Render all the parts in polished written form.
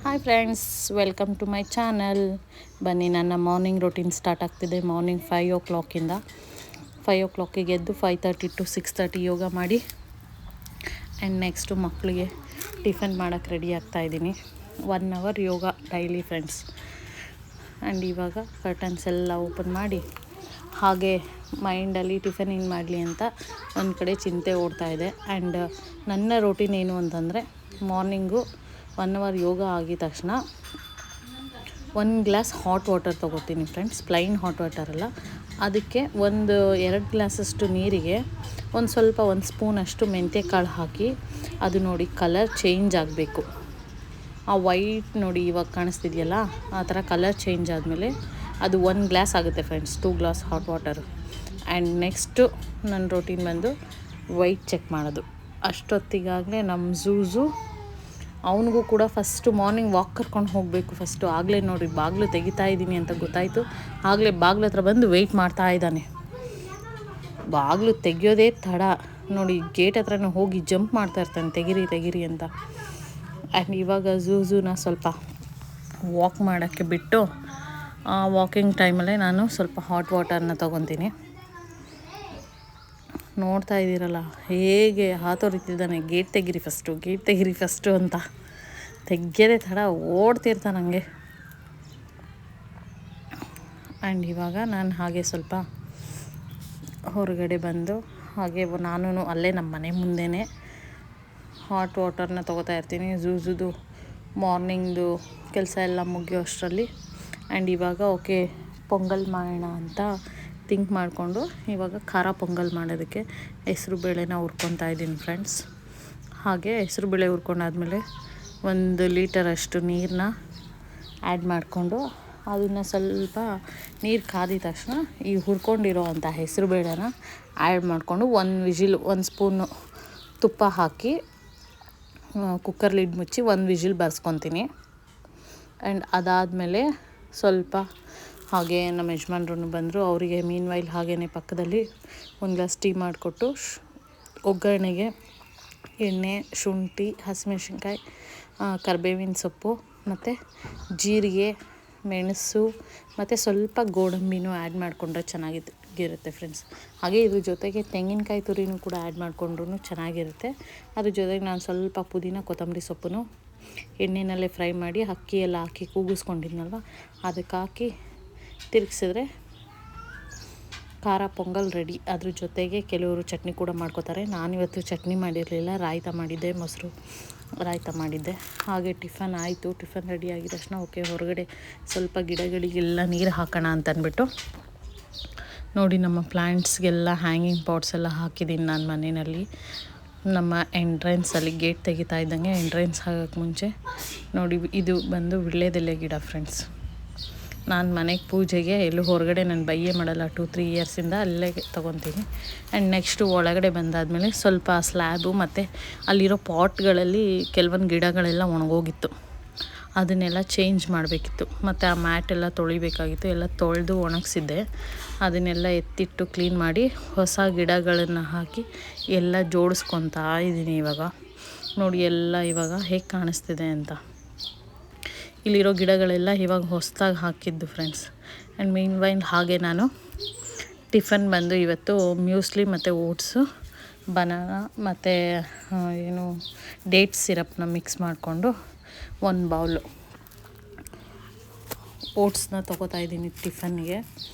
Hi friends, welcome to my channel. ಬನ್ನಿ, ನನ್ನ morning routine start ಆಗ್ತಿದೆ. ಮಾರ್ನಿಂಗ್ 5 o'clock ಎದ್ದು 5:30 to 6:30 ಯೋಗ ಮಾಡಿ ಆ್ಯಂಡ್ ನೆಕ್ಸ್ಟು ಮಕ್ಕಳಿಗೆ ಟಿಫನ್ ಮಾಡೋಕ್ಕೆ ರೆಡಿ ಆಗ್ತಾಯಿದ್ದೀನಿ. 1 hour yoga daily friends. And ಇವಾಗ ಕರ್ಟನ್ಸ್ ಎಲ್ಲ ಓಪನ್ ಮಾಡಿ ಹಾಗೆ ಮೈಂಡಲ್ಲಿ ಟಿಫನ್ ಏನು ಮಾಡಲಿ ಅಂತ ಒಂದು ಕಡೆ ಚಿಂತೆ ಓಡ್ತಾ ಇದೆ. ಆ್ಯಂಡ್ ನನ್ನ ರೊಟೀನ್ ಏನು ಅಂತಂದರೆ, ಮಾರ್ನಿಂಗು 1 hour ಯೋಗ ಆಗಿದ ತಕ್ಷಣ 1 glass ಹಾಟ್ ವಾಟರ್ ತೊಗೋತೀನಿ ಫ್ರೆಂಡ್ಸ್. ಪ್ಲೈನ್ ಹಾಟ್ ವಾಟರ್ ಅಲ್ಲ, ಅದಕ್ಕೆ 2 ಗ್ಲಾಸಷ್ಟು ನೀರಿಗೆ ಒಂದು ಸ್ಪೂನಷ್ಟು ಮೆಂತ್ಯ ಕಾಳು ಹಾಕಿ, ಅದು ನೋಡಿ ಕಲರ್ ಚೇಂಜ್ ಆಗಬೇಕು. ಆ ವೈಟ್ ನೋಡಿ ಇವಾಗ ಕಾಣಿಸ್ತಿದೆಯಲ್ಲ, ಆ ಥರ ಕಲರ್ ಚೇಂಜ್ ಆದಮೇಲೆ ಅದು 1 glass ಆಗುತ್ತೆ friends. 2 glass hot water. And next ನನ್ನ ರೊಟೀನ್ ಬಂದು ವೆಯ್ಟ್ ಚೆಕ್ ಮಾಡೋದು. ಅಷ್ಟೊತ್ತಿಗಾಗಲೇ ನಮ್ಮ ಝೂಝು ಅವನಿಗೂ ಕೂಡ ಫಸ್ಟು ಮಾರ್ನಿಂಗ್ ವಾಕ್ ಕರ್ಕೊಂಡು ಹೋಗಬೇಕು ಫಸ್ಟು. ಆಗಲೇ ನೋಡಿ ಬಾಗಿಲು ತೆಗಿತಾ ಇದ್ದೀನಿ ಅಂತ ಗೊತ್ತಾಯಿತು. ಆಗಲೇ ಬಾಗಿಲು ಹತ್ರ ಬಂದು ವೆಯ್ಟ್ ಮಾಡ್ತಾ ಇದ್ದಾನೆ. ಬಾಗಿಲು ತೆಗಿಯೋದೇ ತಡ ನೋಡಿ, ಗೇಟ್ ಹತ್ರನೂ ಹೋಗಿ ಜಂಪ್ ಮಾಡ್ತಾ ಇರ್ತಾನೆ, ತೆಗಿರಿ ಅಂತ. ಆ್ಯಂಡ್ ಇವಾಗ ಝೂಝೂನ ಸ್ವಲ್ಪ ವಾಕ್ ಮಾಡೋಕ್ಕೆ ಬಿಟ್ಟು, ಆ ವಾಕಿಂಗ್ ಟೈಮಲ್ಲೇ ನಾನು ಸ್ವಲ್ಪ ಹಾಟ್ ವಾಟರ್ನ ತೊಗೊತೀನಿ. ನೋಡ್ತಾ ಇದ್ದೀರಲ್ಲ ಹೇಗೆ ಹಾತೊರಿತಿದ್ದಾನೆ, ಗೇಟ್ ತೆಗಿರಿ ಫಸ್ಟು ಅಂತ. ತೆಗ್ಯೋದೇ ತಡ ಓಡ್ತಿರ್ತಾನೆ ಹಂಗೆ. ಆ್ಯಂಡ್ ಇವಾಗ ನಾನು ಹಾಗೆ ಸ್ವಲ್ಪ ಹೊರಗಡೆ ಬಂದು ಹಾಗೆ ನಾನು ಅಲ್ಲೇ ನಮ್ಮ ಮನೆ ಮುಂದೆನೇ ಹಾಟ್ ವಾಟರ್ನ ತೊಗೋತಾ ಇರ್ತೀನಿ. ಝೂಝುದು ಮಾರ್ನಿಂಗ್ದು ಕೆಲಸ ಎಲ್ಲ ಮುಗಿಯೋ ಅಷ್ಟರಲ್ಲಿ. ಆ್ಯಂಡ್ ಇವಾಗ ಓಕೆ ಪೊಂಗಲ್ ಮಾಡೋಣ ಅಂತ ಥಿಂಕ್ ಮಾಡಿಕೊಂಡು ಇವಾಗ ಖಾರ ಪೊಂಗಲ್ ಮಾಡೋದಕ್ಕೆ ಹೆಸ್ರು ಬೇಳೆನ ಹುರ್ಕೊತಾ ಇದ್ದೀನಿ ಫ್ರೆಂಡ್ಸ್. ಹಾಗೆ ಹೆಸ್ರು ಬೇಳೆ ಹುರ್ಕೊಂಡಾದ್ಮೇಲೆ 1 ಲೀಟರಷ್ಟು ನೀರನ್ನ ಆ್ಯಡ್ ಮಾಡಿಕೊಂಡು, ಅದನ್ನು ಸ್ವಲ್ಪ ನೀರು ಕಾದಿದ ತಕ್ಷಣ ಈ ಹುರ್ಕೊಂಡಿರೋ ಅಂಥ ಹೆಸ್ರು ಬೇಳೆನ ಆ್ಯಡ್ ಮಾಡಿಕೊಂಡು 1 ಸ್ಪೂನು ತುಪ್ಪ ಹಾಕಿ ಕುಕ್ಕರ್ ಲಿಡ್ ಮುಚ್ಚಿ 1 ವಿಜಿಲ್ ಬರ್ಸ್ಕೊತೀನಿ. ಆ್ಯಂಡ್ ಅದಾದಮೇಲೆ ಸ್ವಲ್ಪ ಹಾಗೆ ನಮ್ಮ ಯಜಮಾನ್ರು ಬಂದರು. ಅವರಿಗೆ ಮೀನ್ ವೈಲ್ ಹಾಗೇ ಪಕ್ಕದಲ್ಲಿ 1 ಗ್ಲಾಸ್ ಟೀ ಮಾಡಿಕೊಟ್ಟು, ಒಗ್ಗರಣೆಗೆ ಎಣ್ಣೆ, ಶುಂಠಿ, ಹಸಿಮೆಣ್ಸಿನ್ಕಾಯಿ, ಕರಿಬೇವಿನ ಸೊಪ್ಪು ಮತ್ತು ಜೀರಿಗೆ, ಮೆಣಸು ಮತ್ತು ಸ್ವಲ್ಪ ಗೋಡಂಬಿನೂ ಆ್ಯಡ್ ಮಾಡಿಕೊಂಡ್ರೆ ಚೆನ್ನಾಗಿರುತ್ತೆ ಫ್ರೆಂಡ್ಸ್. ಹಾಗೆ ಇದ್ರ ಜೊತೆಗೆ ತೆಂಗಿನಕಾಯಿ ತುರಿನೂ ಕೂಡ ಆ್ಯಡ್ ಮಾಡಿಕೊಂಡ್ರೂ ಚೆನ್ನಾಗಿರುತ್ತೆ. ಅದ್ರ ಜೊತೆಗೆ ನಾನು ಸ್ವಲ್ಪ ಪುದೀನ, ಕೊತ್ತಂಬರಿ ಸೊಪ್ಪು ಎಣ್ಣೆನಲ್ಲೇ ಫ್ರೈ ಮಾಡಿ ಅಕ್ಕಿ ಎಲ್ಲ ಹಾಕಿ ಕೂಗಿಸ್ಕೊಂಡಿದ್ನಲ್ವ, ಅದಕ್ಕೆ ಹಾಕಿ ತಿರುಗಿಸಿದ್ರೆ ಖಾರ ಪೊಂಗಲ್ ರೆಡಿ. ಅದ್ರ ಜೊತೆಗೆ ಕೆಲವರು ಚಟ್ನಿ ಕೂಡ ಮಾಡ್ಕೋತಾರೆ. ನಾನಿವತ್ತು ಚಟ್ನಿ ಮಾಡಿರಲಿಲ್ಲ, ರಾಯ್ತ ಮಾಡಿದ್ದೆ, ಮೊಸರು ರಾಯ್ತ ಮಾಡಿದ್ದೆ. ಹಾಗೆ ಟಿಫನ್ ಆಯಿತು. ಟಿಫನ್ ರೆಡಿ ಆಗಿದ ತಕ್ಷಣ ಓಕೆ ಹೊರಗಡೆ ಸ್ವಲ್ಪ ಗಿಡಗಳಿಗೆಲ್ಲ ನೀರು ಹಾಕೋಣ ಅಂತ ಅಂದ್ಬಿಟ್ಟು ನೋಡಿ, ನಮ್ಮ ಪ್ಲ್ಯಾಂಟ್ಸ್ಗೆಲ್ಲ ಹ್ಯಾಂಗಿಂಗ್ ಪಾಟ್ಸ್ ಎಲ್ಲ ಹಾಕಿದ್ದೀನಿ ನಾನು ಮನೆಯಲ್ಲಿ. ನಮ್ಮ ಎಂಟ್ರೆನ್ಸಲ್ಲಿ ಗೇಟ್ ತೆಗಿತಾ ಇದ್ದಂಗೆ ಎಂಟ್ರೆನ್ಸ್ ಆಗೋಕ್ಕೆ ಮುಂಚೆ ನೋಡಿ, ಇದು ಬಂದು ವೀಳ್ಯದೆಲೆ ಗಿಡ ಫ್ರೆಂಡ್ಸ್. ನಾನು ಮನೆಗೆ ಪೂಜೆಗೆ ಎಲ್ಲೂ ಹೊರಗಡೆ ನಾನು ಬೈಯೇ ಮಾಡಲ್ಲ. 2-3 ಇಯರ್ಸಿಂದ ಅಲ್ಲೇ ತೊಗೊತೀನಿ. ಆ್ಯಂಡ್ ನೆಕ್ಸ್ಟು ಒಳಗಡೆ ಬಂದಾದಮೇಲೆ ಸ್ವಲ್ಪ ಸ್ಲ್ಯಾಬು ಮತ್ತು ಅಲ್ಲಿರೋ ಪಾಟ್ಗಳಲ್ಲಿ ಕೆಲವೊಂದು ಗಿಡಗಳೆಲ್ಲ ಒಣಗೋಗಿತ್ತು, ಅದನ್ನೆಲ್ಲ ಚೇಂಜ್ ಮಾಡಬೇಕಿತ್ತು. ಮತ್ತು ಆ ಮ್ಯಾಟೆಲ್ಲ ತೊಳಿಬೇಕಾಗಿತ್ತು. ಎಲ್ಲ ತೊಳೆದು ಒಣಗಿಸಿದ್ದೆ. ಅದನ್ನೆಲ್ಲ ಎತ್ತಿಟ್ಟು ಕ್ಲೀನ್ ಮಾಡಿ ಹೊಸ ಗಿಡಗಳನ್ನು ಹಾಕಿ ಎಲ್ಲ ಜೋಡಿಸ್ಕೊತಾ ಇದ್ದೀನಿ. ಇವಾಗ ನೋಡಿ ಎಲ್ಲ ಇವಾಗ ಹೇಗೆ ಕಾಣಿಸ್ತಿದೆ ಅಂತ. ಇಲ್ಲಿರೋ ಗಿಡಗಳೆಲ್ಲ ಇವಾಗ ಹೊಸದಾಗಿ ಹಾಕಿದ್ದು ಫ್ರೆಂಡ್ಸ್. ಆ್ಯಂಡ್ ಮೀನ್ ವೈಲ್ ಹಾಗೆ ನಾನು ಟಿಫನ್ ಬಂದು ಇವತ್ತು ಮ್ಯೂಸ್ಲಿ ಮತ್ತು ಓಟ್ಸು, ಬನಾನಾ ಮತ್ತು ಡೇಟ್ಸ್ ಸಿರಪ್ನ ಮಿಕ್ಸ್ ಮಾಡಿಕೊಂಡು 1 ಬೌಲು ಓಟ್ಸ್ನ ತೊಗೋತಾ ಇದ್ದೀನಿ ಟಿಫನ್ಗೆ.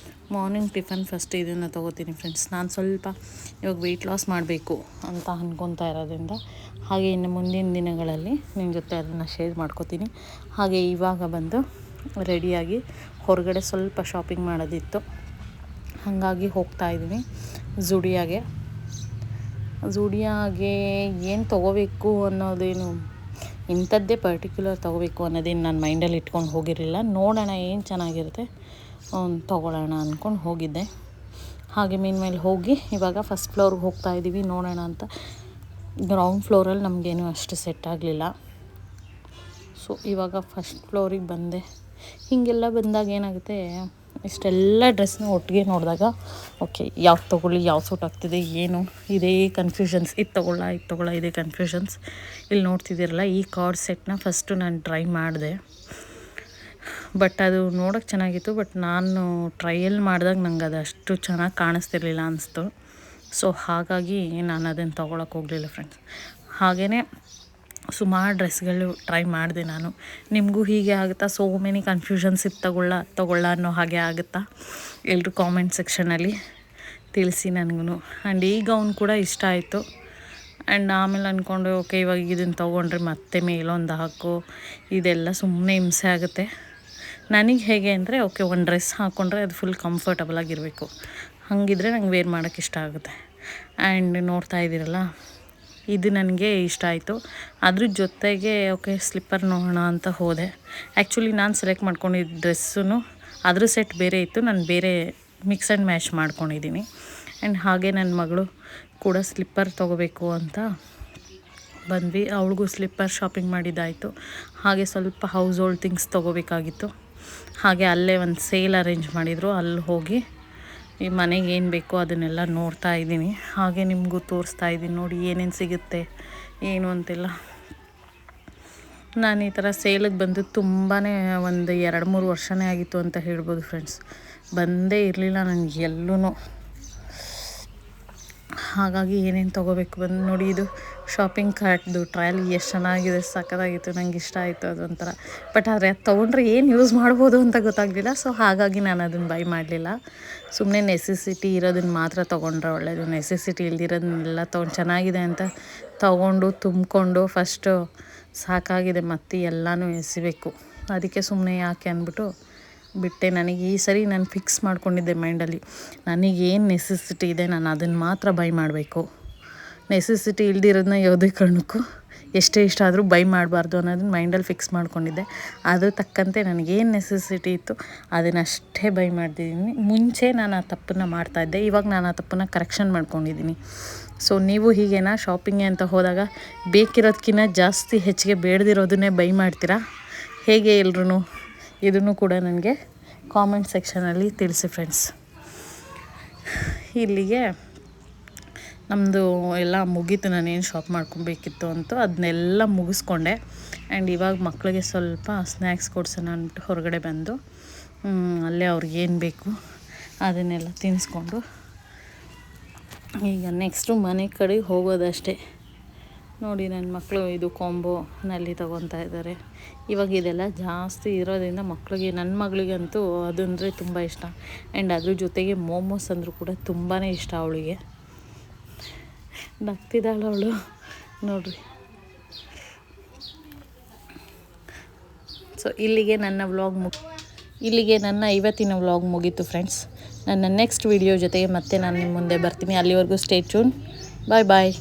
ಮಾರ್ನಿಂಗ್ ಟಿಫನ್ ಫಸ್ಟ್ ಇದನ್ನು ತೊಗೋತೀನಿ ಫ್ರೆಂಡ್ಸ್. ನಾನು ಸ್ವಲ್ಪ ಇವಾಗ ವೆಯ್ಟ್ ಲಾಸ್ ಮಾಡಬೇಕು ಅಂತ ಅಂದ್ಕೊತಾ ಇರೋದ್ರಿಂದ, ಹಾಗೆ ಇನ್ನು ಮುಂದಿನ ದಿನಗಳಲ್ಲಿ ನಿಮ್ಮ ಜೊತೆ ಅದನ್ನು ಶೇರ್ ಮಾಡ್ಕೋತೀನಿ. ಹಾಗೆ ಇವಾಗ ಬಂದು ರೆಡಿಯಾಗಿ ಹೊರಗಡೆ ಸ್ವಲ್ಪ ಶಾಪಿಂಗ್ ಮಾಡೋದಿತ್ತು, ಹಾಗಾಗಿ ಹೋಗ್ತಾಯಿದ್ದೀನಿ ಝುಡಿಯಾಗೆ ಏನು ತೊಗೋಬೇಕು ಅನ್ನೋದೇನು, ಇಂಥದ್ದೇ ಪರ್ಟಿಕ್ಯುಲರ್ ತೊಗೋಬೇಕು ಅನ್ನೋದೇನು ನಾನು ಮೈಂಡಲ್ಲಿ ಇಟ್ಕೊಂಡು ಹೋಗಿರಲಿಲ್ಲ. ನೋಡೋಣ ಏನು ಚೆನ್ನಾಗಿರುತ್ತೆ ತೊಗೊಳ್ಳೋಣ ಅಂದ್ಕೊಂಡು ಹೋಗಿದ್ದೆ. ಹಾಗೆ ಮೇಲೆ ಹೋಗಿ ಇವಾಗ ಫಸ್ಟ್ ಫ್ಲೋರ್ಗೆ ಹೋಗ್ತಾಯಿದ್ದೀವಿ ನೋಡೋಣ ಅಂತ. ಗ್ರೌಂಡ್ ಫ್ಲೋರಲ್ಲಿ ನಮಗೇನು ಅಷ್ಟು ಸೆಟ್ ಆಗಲಿಲ್ಲ. ಸೊ ಇವಾಗ ಫಸ್ಟ್ ಫ್ಲೋರಿಗೆ ಬಂದೆ. ಹೀಗೆಲ್ಲ ಬಂದಾಗ ಏನಾಗುತ್ತೆ, ಇಷ್ಟೆಲ್ಲ ಡ್ರೆಸ್ನ ಒಟ್ಟಿಗೆ ನೋಡಿದಾಗ ಓಕೆ ಯಾವ್ದು ತೊಗೊಳ್ಳಿ ಯಾವ್ದು ಸೂಟ್ ಆಗ್ತಿದೆ ಏನು ಇದೇ ಕನ್ಫ್ಯೂಷನ್ಸ್, ಇದು ತೊಗೊಳ್ಳ ಇದೇ ಕನ್ಫ್ಯೂಷನ್ಸ್. ಇಲ್ಲಿ ನೋಡ್ತಿದ್ದೀರಲ್ಲ ಈ ಕಾರ್ಡ್ ಸೆಟ್ನ ಫಸ್ಟು ನಾನು ಟ್ರೈ ಮಾಡಿದೆ, ಬಟ್ ಅದು ನೋಡೋಕ್ಕೆ ಚೆನ್ನಾಗಿತ್ತು. ಬಟ್ ನಾನು ಟ್ರಯಲ್ ಮಾಡಿದಾಗ ನಂಗೆ ಅದು ಅಷ್ಟು ಚೆನ್ನಾಗಿ ಕಾಣಿಸ್ತಿರ್ಲಿಲ್ಲ ಅನಿಸ್ತು. ಸೊ ಹಾಗಾಗಿ ನಾನು ಅದನ್ನು ತೊಗೊಳಕ್ಕೆ ಹೋಗಲಿಲ್ಲ ಫ್ರೆಂಡ್ಸ್. ಹಾಗೆಯೇ ಸುಮಾರು ಡ್ರೆಸ್ಗಳು ಟ್ರೈ ಮಾಡಿದೆ ನಾನು. ನಿಮಗೂ ಹೀಗೆ ಆಗುತ್ತಾ? ಸೋ ಮೆನಿ ಕನ್ಫ್ಯೂಷನ್ಸ್ ಇದು ತೊಗೊಳ್ಳ ಅನ್ನೋ ಹಾಗೆ ಆಗುತ್ತಾ? ಎಲ್ಲರೂ ಕಾಮೆಂಟ್ ಸೆಕ್ಷನಲ್ಲಿ ತಿಳಿಸಿ ನನಗೂ. ಆ್ಯಂಡ್ ಈ ಗೌನ್ ಕೂಡ ಇಷ್ಟ ಆಯಿತು. ಆ್ಯಂಡ್ ಆಮೇಲೆ ಅಂದ್ಕೊಂಡೆ ಓಕೆ ಇವಾಗ ಇದನ್ನು ತೊಗೊಂಡ್ರೆ ಮತ್ತೆ ಮೇಲೊಂದು ಹಾಕು, ಇದೆಲ್ಲ ಸುಮ್ಮನೆ ಹಿಂಸೆ ಆಗುತ್ತೆ. ನನಗೆ ಹೇಗೆ ಅಂದರೆ ಓಕೆ ಒಂದು ಡ್ರೆಸ್ ಹಾಕ್ಕೊಂಡ್ರೆ ಅದು ಫುಲ್ ಕಂಫರ್ಟಬಲ್ ಆಗಿರಬೇಕು, ಹಾಗಿದ್ರೆ ನಂಗೆ ವೇರ್ ಮಾಡೋಕ್ಕೆ ಇಷ್ಟ ಆಗುತ್ತೆ. ಆ್ಯಂಡ್ ನೋಡ್ತಾ ಇದ್ದೀರಲ್ಲ ಇದು ನನಗೆ ಇಷ್ಟ ಆಯಿತು. ಅದ್ರ ಜೊತೆಗೆ ಓಕೆ ಸ್ಲಿಪ್ಪರ್ ನೋಡೋಣ ಅಂತ ಹೋದೆ. ಆ್ಯಕ್ಚುಲಿ ನಾನು ಸೆಲೆಕ್ಟ್ ಮಾಡ್ಕೊಂಡಿದ್ದ ಡ್ರೆಸ್ಸು ಅದ್ರ ಸೆಟ್ ಬೇರೆ ಇತ್ತು, ನಾನು ಬೇರೆ ಮಿಕ್ಸ್ ಆ್ಯಂಡ್ ಮ್ಯಾಚ್ ಮಾಡ್ಕೊಂಡಿದ್ದೀನಿ. ಆ್ಯಂಡ್ ಹಾಗೆ ನನ್ನ ಮಗಳು ಕೂಡ ಸ್ಲಿಪ್ಪರ್ ತೊಗೋಬೇಕು ಅಂತ ಬಂದ್ವಿ. ಅವಳಿಗೂ ಸ್ಲಿಪ್ಪರ್ ಶಾಪಿಂಗ್ ಮಾಡಿದ್ದಾಯಿತು. ಹಾಗೆ ಸ್ವಲ್ಪ ಹೌಸ್ ಹೋಲ್ಡ್ ಥಿಂಗ್ಸ್ ತೊಗೋಬೇಕಾಗಿತ್ತು. ಹಾಗೆ ಅಲ್ಲೇ ಒಂದು ಸೇಲ್ ಅರೇಂಜ್ ಮಾಡಿದರು, ಅಲ್ಲಿ ಹೋಗಿ ಈ ಮನೆಗೆ ಏನು ಬೇಕೋ ಅದನ್ನೆಲ್ಲ ನೋಡ್ತಾ ಇದ್ದೀನಿ. ಹಾಗೆ ನಿಮಗೂ ತೋರಿಸ್ತಾ ಇದ್ದೀನಿ ನೋಡಿ ಏನೇನು ಸಿಗುತ್ತೆ ಏನು ಅಂತೆಲ್ಲ. ನಾನು ಈ ಥರ ಸೇಲಿಗೆ ಬಂದು ತುಂಬಾ ಒಂದು 2-3 ವರ್ಷನೇ ಆಗಿತ್ತು ಅಂತ ಹೇಳ್ಬೋದು ಫ್ರೆಂಡ್ಸ್. ಬಂದೇ ಇರಲಿಲ್ಲ ನನಗೆ ಎಲ್ಲೂ. ಹಾಗಾಗಿ ಏನೇನು ತೊಗೋಬೇಕು ಬಂದು ನೋಡಿ, ಇದು ಶಾಪಿಂಗ್ ಕಾರ್ಟ್ದು ಟ್ರಯಲ್ ಎಷ್ಟು ಚೆನ್ನಾಗಿದೆ, ಸಖತ್ತಾಗಿತ್ತು, ನಂಗೆ ಇಷ್ಟ ಆಯಿತು ಅದೊಂಥರ. ಬಟ್ ಆದರೆ ಅದು ತೊಗೊಂಡ್ರೆ ಏನು ಯೂಸ್ ಮಾಡ್ಬೋದು ಅಂತ ಗೊತ್ತಾಗಲಿಲ್ಲ. ಸೊ ಹಾಗಾಗಿ ನಾನು ಅದನ್ನು ಬೈ ಮಾಡಲಿಲ್ಲ. ಸುಮ್ಮನೆ ನೆಸೆಸಿಟಿ ಇರೋದನ್ನು ಮಾತ್ರ ತೊಗೊಂಡ್ರೆ ಒಳ್ಳೆಯದು. ನೆಸೆಸಿಟಿ ಇಲ್ದಿರೋದನ್ನೆಲ್ಲ ಚೆನ್ನಾಗಿದೆ ಅಂತ ತೊಗೊಂಡು ತುಂಬಿಕೊಂಡು ಫಸ್ಟು ಸಾಕಾಗಿದೆ, ಮತ್ತೆ ಎಲ್ಲನೂ ಎಸಿಬೇಕು. ಅದಕ್ಕೆ ಸುಮ್ಮನೆ ಯಾಕೆ ಅಂದ್ಬಿಟ್ಟು ಬಿಟ್ಟೆ. ನನಗೆ ಈ ಸರಿ ನಾನು ಫಿಕ್ಸ್ ಮಾಡ್ಕೊಂಡಿದ್ದೆ ಮೈಂಡಲ್ಲಿ, ನನಗೇನು ನೆಸೆಸಿಟಿ ಇದೆ ನಾನು ಅದನ್ನು ಮಾತ್ರ ಬೈ ಮಾಡಬೇಕು. ನೆಸೆಸಿಟಿ ಇಲ್ದಿರೋದನ್ನ ಯಾವುದೇ ಕಾರಣಕ್ಕೂ ಎಷ್ಟೇ ಇಷ್ಟ ಆದರೂ ಬೈ ಮಾಡಬಾರ್ದು ಅನ್ನೋದನ್ನ ಮೈಂಡಲ್ಲಿ ಫಿಕ್ಸ್ ಮಾಡ್ಕೊಂಡಿದ್ದೆ. ಅದ್ರ ತಕ್ಕಂತೆ ನನಗೇನು ನೆಸೆಸಿಟಿ ಇತ್ತು ಅದನ್ನಷ್ಟೇ ಬೈ ಮಾಡ್ತಿದ್ದೀನಿ. ಮುಂಚೆ ನಾನು ಆ ತಪ್ಪನ್ನು ಮಾಡ್ತಾಯಿದ್ದೆ, ಇವಾಗ ನಾನು ಆ ತಪ್ಪನ್ನು ಕರೆಕ್ಷನ್ ಮಾಡ್ಕೊಂಡಿದ್ದೀನಿ. ಸೊ ನೀವು ಹೀಗೇನಾ ಶಾಪಿಂಗ್ಗೆ ಅಂತ ಹೋದಾಗ ಬೇಕಿರೋದಕ್ಕಿಂತ ಜಾಸ್ತಿ ಹೆಚ್ಚಿಗೆ ಬೇಡದಿರೋದನ್ನೇ ಬೈ ಮಾಡ್ತೀರಾ ಹೇಗೆ ಎಲ್ರೂ? ಇದನ್ನು ಕೂಡ ನನಗೆ ಕಾಮೆಂಟ್ ಸೆಕ್ಷನಲ್ಲಿ ತಿಳಿಸಿ ಫ್ರೆಂಡ್ಸ್. ಇಲ್ಲಿಗೆ ನಮ್ಮದು ಎಲ್ಲ ಮುಗೀತು. ನಾನೇನು ಶಾಪ್ ಮಾಡ್ಕೊಬೇಕಿತ್ತು ಅಂತೂ ಅದನ್ನೆಲ್ಲ ಮುಗಿಸ್ಕೊಂಡೆ. ಆ್ಯಂಡ್ ಇವಾಗ ಮಕ್ಕಳಿಗೆ ಸ್ವಲ್ಪ ಸ್ನ್ಯಾಕ್ಸ್ ಕೊಡ್ಸೋಣ ಅಂದ್ಬಿಟ್ಟು ಹೊರಗಡೆ ಬಂದು ಅಲ್ಲೇ ಅವ್ರಿಗೇನು ಬೇಕು ಅದನ್ನೆಲ್ಲ ತಿನ್ನಿಸ್ಕೊಂಡು ಈಗ ನೆಕ್ಸ್ಟು ಮನೆ ಕಡೆಗೆ ಹೋಗೋದಷ್ಟೇ. ನೋಡಿ ನನ್ನ ಮಕ್ಕಳು ಇದು ಕಾಂಬೋ ನಲ್ಲಿ ತೊಗೊತಾ ಇದ್ದಾರೆ. ಇವಾಗ ಇದೆಲ್ಲ ಜಾಸ್ತಿ ಇರೋದ್ರಿಂದ ಮಕ್ಕಳಿಗೆ, ನನ್ನ ಮಗಳಿಗಂತೂ ಅದು ಅಂದರೆ ತುಂಬ ಇಷ್ಟ. ಆ್ಯಂಡ್ ಅದ್ರ ಜೊತೆಗೆ ಮೋಮೋಸ್ ಅಂದರೂ ಕೂಡ ತುಂಬಾ ಇಷ್ಟ ಅವಳಿಗೆ. ನಗ್ತಿದ್ದಾಳು ಅವಳು ನೋಡ್ರಿ. ಸೊ ಇಲ್ಲಿಗೆ ನನ್ನ ಇವತ್ತಿನ ವ್ಲಾಗ್ ಮುಗೀತು ಫ್ರೆಂಡ್ಸ್. ನನ್ನ ನೆಕ್ಸ್ಟ್ ವಿಡಿಯೋ ಜೊತೆಗೆ ಮತ್ತೆ ನಾನು ನಿಮ್ಮ ಮುಂದೆ ಬರ್ತೀನಿ. ಅಲ್ಲಿವರೆಗೂ ಸ್ಟೇ ಟ್ಯೂನ್. ಬಾಯ್ ಬಾಯ್.